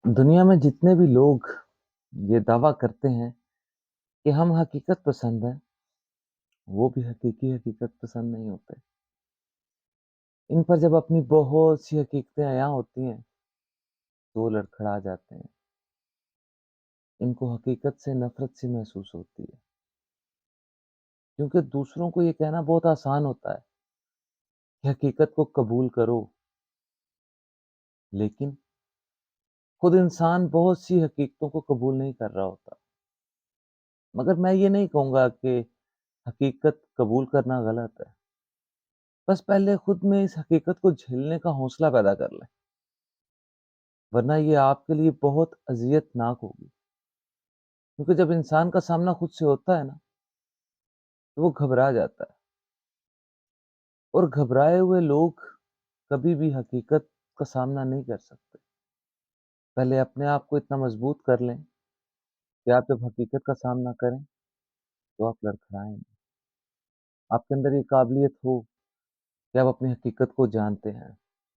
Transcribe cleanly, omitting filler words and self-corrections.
दुनिया में जितने भी लोग ये दावा करते हैं कि हम हकीकत पसंद हैं, वो भी हकीकी हकीकत पसंद नहीं होते। इन पर जब अपनी बहुत सी हकीकतें अयां होती हैं, तो वो लड़खड़ा जाते हैं। इनको हकीकत से नफ़रत सी महसूस होती है, क्योंकि दूसरों को ये कहना बहुत आसान होता है कि हकीकत को कबूल करो, लेकिन खुद इंसान बहुत सी हकीकतों को कबूल नहीं कर रहा होता। मगर मैं ये नहीं कहूँगा कि हकीकत कबूल करना गलत है। बस पहले खुद में इस हकीकत को झेलने का हौसला पैदा कर लें, वरना ये आपके लिए बहुत अज़ियतनाक होगी। क्योंकि जब इंसान का सामना खुद से होता है ना, तो वो घबरा जाता है और घबराए हुए लोग कभी भी हकीकत का सामना नहीं कर सकते। पहले अपने आप को इतना मजबूत कर लें कि आप जब हकीकत का सामना करें, तो आप लड़खड़ाएँ नहीं। आपके अंदर ये काबिलियत हो कि आप अपनी हकीकत को जानते हैं।